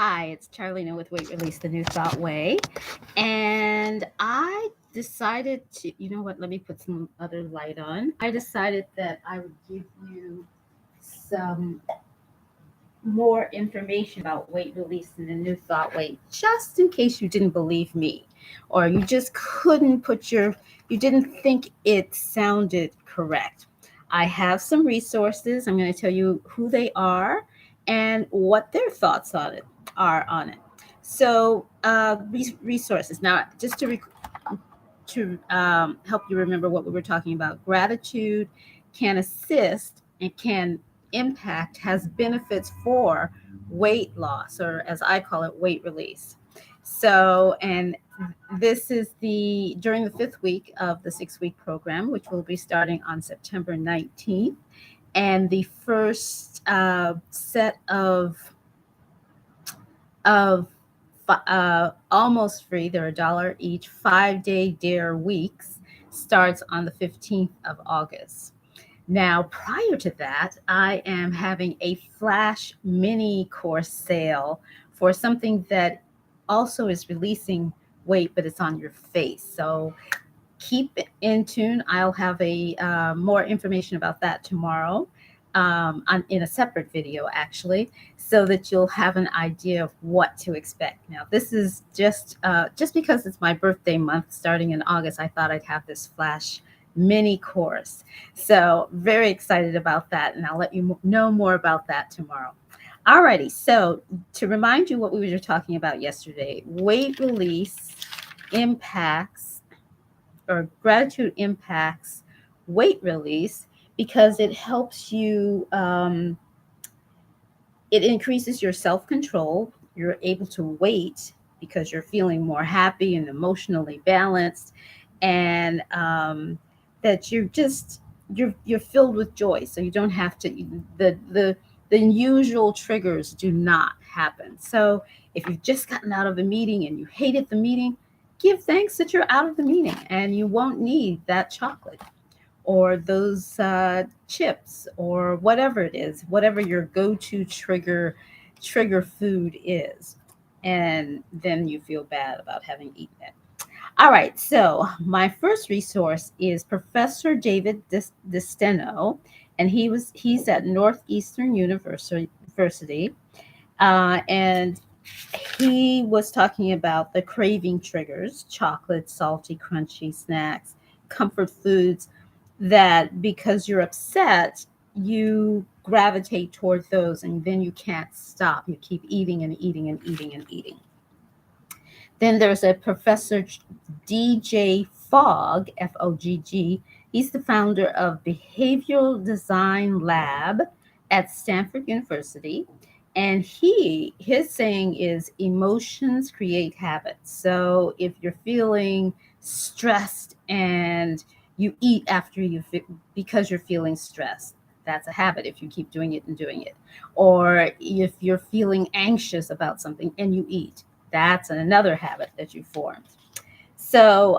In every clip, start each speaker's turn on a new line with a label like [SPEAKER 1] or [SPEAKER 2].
[SPEAKER 1] Hi, it's Charlene with Weight Release the New Thought Way. And I decided to, you know what, let me put some other light on. I decided that I would give you some more information about weight release and the new thought way, just in case you didn't believe me or you just couldn't you didn't think it sounded correct. I have some resources. I'm going to tell you who they are and what their thoughts on it are on it. So, resources. Now, just to help you remember what we were talking about, gratitude can assist and can impact, has benefits for weight loss, or as I call it, weight release. So, and this is during the fifth week of the 6 week program, which will be starting on September 19th. And the first set of almost free, they're $1 each, 5 day dare weeks starts on the 15th of August. Now, prior to that, I am having a flash mini course sale for something that also is releasing weight, but it's on your face. So keep in tune. I'll have a more information about that tomorrow in a separate video, actually, so that you'll have an idea of what to expect. Now, this is just because it's my birthday month, starting in August. I thought I'd have this flash mini course. So very excited about that, and I'll let you know more about that tomorrow. Alrighty, so to remind you what we were talking about yesterday, weight release impacts or gratitude impacts weight release because it helps you, it increases your self control. You're able to wait because you're feeling more happy and emotionally balanced, and that you're filled with joy. So you don't have to the usual triggers do not happen. So if you've just gotten out of a meeting and you hated the meeting, give thanks that you're out of the meeting and you won't need that chocolate or those chips or whatever it is, whatever your go-to trigger food is, and then you feel bad about having eaten it. All right, so my first resource is Professor David Desteno, and he's at Northeastern University, and he was talking about the craving triggers: chocolate, salty, crunchy snacks, comfort foods, that because you're upset, you gravitate toward those and then you can't stop. You keep eating and eating and eating and eating. Then there's a Professor DJ Fogg, Fogg. He's the founder of Behavioral Design Lab at Stanford University. And his saying is emotions create habits. So if you're feeling stressed and you eat after because you're feeling stressed, that's a habit if you keep doing it and doing it. Or if you're feeling anxious about something and you eat, that's another habit that you formed. So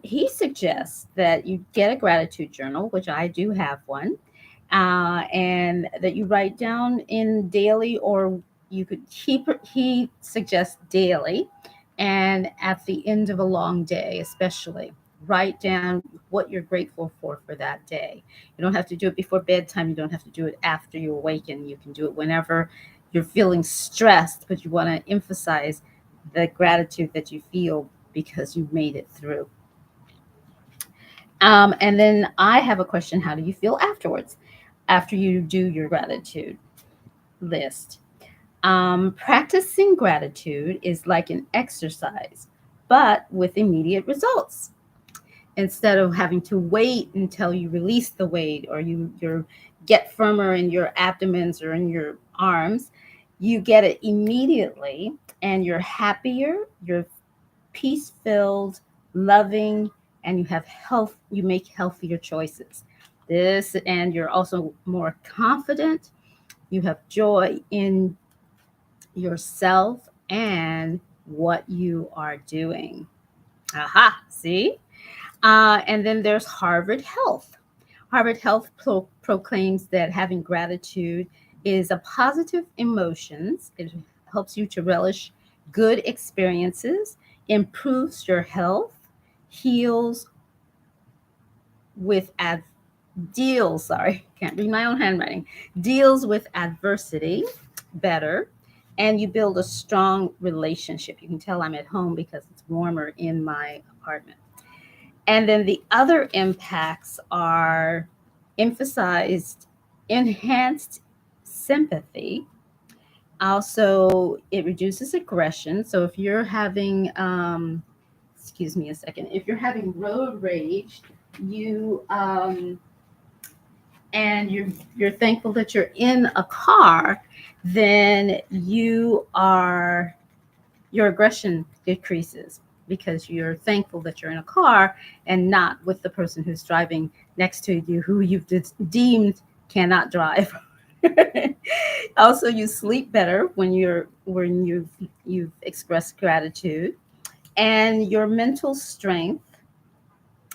[SPEAKER 1] he suggests that you get a gratitude journal, which I do have one, and that you write down in daily, or you could he suggests daily, and at the end of a long day, especially write down what you're grateful for that day. You don't have to do it before bedtime. You don't have to do it after you awaken. You can do it whenever you're feeling stressed, but you want to emphasize the gratitude that you feel because you've made it through. And then I have a question: how do you feel afterwards, after you do your gratitude list? Practicing gratitude is like an exercise, but with immediate results. Instead of having to wait until you release the weight or you get firmer in your abdomens or in your arms, you get it immediately, and you're happier, you're peace filled, loving, and you have health. You make healthier choices. This, and you're also more confident. You have joy in yourself and what you are doing. Aha, see? And then there's Harvard Health. Harvard Health proclaims that having gratitude is a positive emotions. It helps you to relish good experiences, improves your health, heals with deals, sorry, can't read my own handwriting, deals with adversity better, and you build a strong relationship. You can tell I'm at home because it's warmer in my apartment. And then the other impacts are emphasized enhanced sympathy. Also, it reduces aggression. So if you're having, excuse me a second, if you're having road rage, you and you're thankful that you're in a car, then your aggression decreases because you're thankful that you're in a car and not with the person who's driving next to you who you've deemed cannot drive. Also, you sleep better when you've expressed gratitude, and your mental strength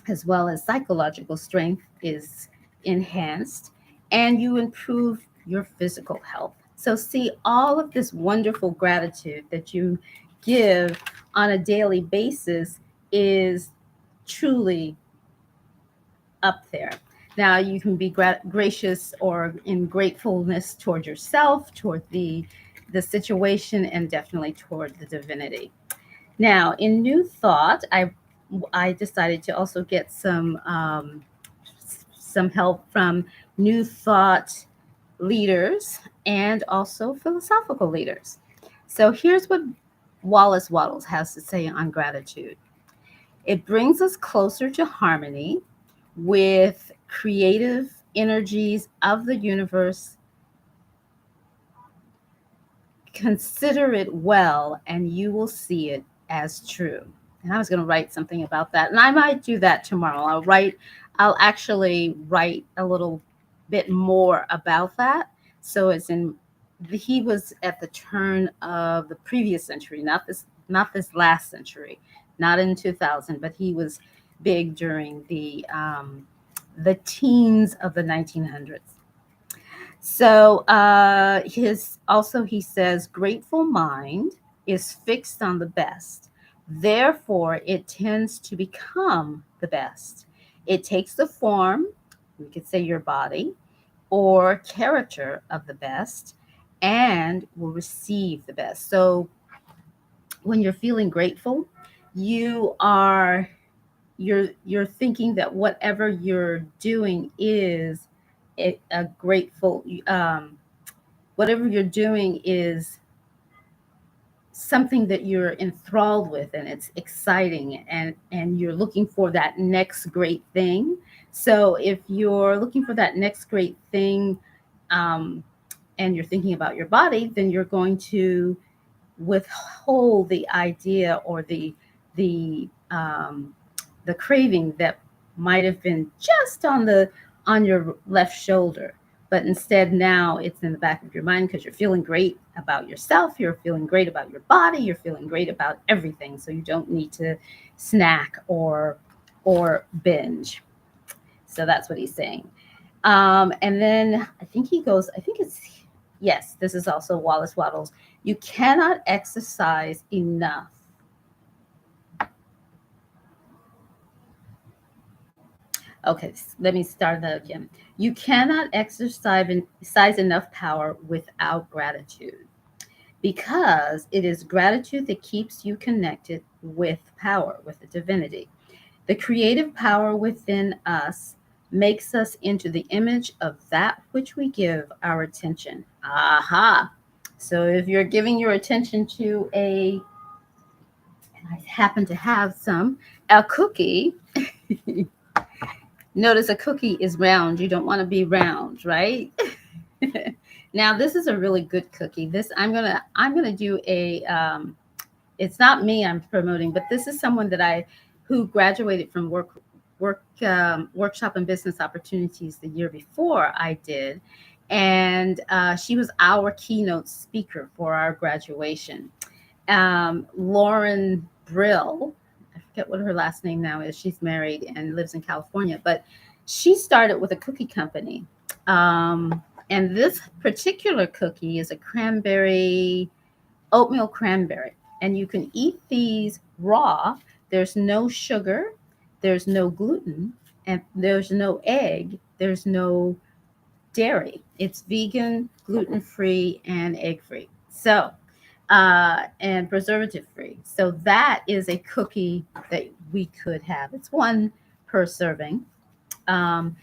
[SPEAKER 1] as well as psychological strength is enhanced, and you improve your physical health. So, see, all of this wonderful gratitude that you give on a daily basis is truly up there. Now, you can be gracious or in gratefulness toward yourself, toward the situation, and definitely toward the divinity. Now, in New Thought, I decided to also get some help from New Thought leaders and also philosophical leaders. So here's what Wallace Wattles has to say on gratitude. It brings us closer to harmony with creative energies of the universe. Consider it well, and you will see it as true. And I was going to write something about that, and I might do that tomorrow. I'll actually write a little bit more about that. So he was at the turn of the previous century, not this last century, not in 2000, but he was big during the teens of the 1900s. So he says, grateful mind is fixed on the best. Therefore, it tends to become the best. It takes the form, we could say your body, or character of the best, and will receive the best. So when you're feeling grateful, you are you're thinking that whatever you're doing is a grateful whatever you're doing is something that you're enthralled with, and it's exciting, and you're looking for that next great thing. So if you're looking for that next great thing, um, and you're thinking about your body, then you're going to withhold the idea or the craving that might have been just on your left shoulder, but instead now it's in the back of your mind because you're feeling great about yourself, you're feeling great about your body, you're feeling great about everything, so you don't need to snack or binge. So that's what he's saying. And then I think it's, yes, this is also Wallace Wattles. You cannot exercise enough. Okay, let me start that again. You cannot exercise enough power without gratitude, because it is gratitude that keeps you connected with power, with the divinity. The creative power within us makes us into the image of that which we give our attention. Aha. So if you're giving your attention to and I happen to have a cookie. Notice a cookie is round. You don't want to be round, right? Now this is a really good cookie. This I'm gonna do a. It's not me I'm promoting, but this is someone who graduated from workshop and business opportunities the year before I did, and she was our keynote speaker for our graduation. Lauren Brill, I forget what her last name now is. She's married and lives in California, but she started with a cookie company. And this particular cookie is a cranberry oatmeal cranberry. And you can eat these raw. There's no sugar, there's no gluten, and there's no egg, there's no dairy. It's vegan, gluten free, and egg free. So, and preservative free. So that is a cookie that we could have. It's one per serving, um,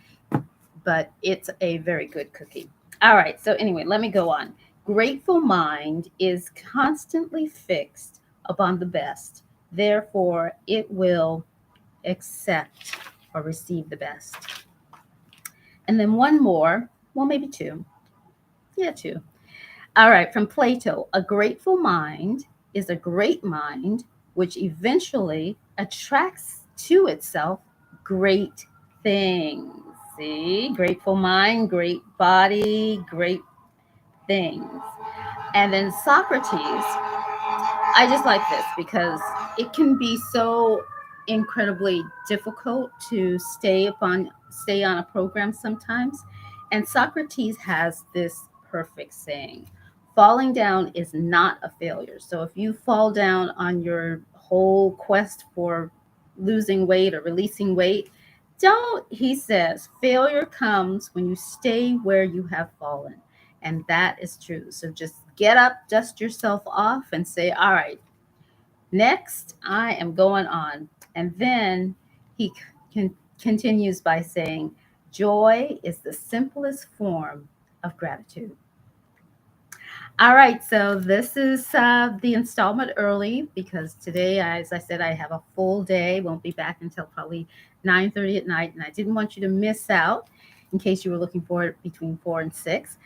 [SPEAKER 1] but it's a very good cookie. All right. So anyway, let me go on. Grateful mind is constantly fixed upon the best. Therefore, it will accept or receive the best. And then one more, well, maybe two. Yeah, two. All right, from Plato, a grateful mind is a great mind which eventually attracts to itself great things. See, grateful mind, great body, great things. And then Socrates, I just like this because it can be so incredibly difficult to stay on a program sometimes. And Socrates has this perfect saying. Falling down is not a failure. So if you fall down on your whole quest for losing weight or releasing weight, don't, he says, failure comes when you stay where you have fallen. And that is true. So just get up, dust yourself off, and say, all right, next I am going on. And then he continues by saying, joy is the simplest form of gratitude. All right, so this is the installment early because today, as I said, I have a full day. Won't be back until probably 9:30 at night, and I didn't want you to miss out in case you were looking for it between 4 and 6.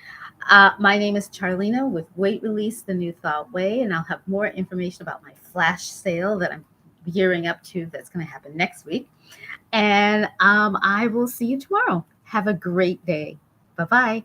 [SPEAKER 1] My name is Charlena with Weight Release the New Thought Way, and I'll have more information about my flash sale that I'm gearing up to that's going to happen next week. And I will see you tomorrow. Have a great day. Bye bye.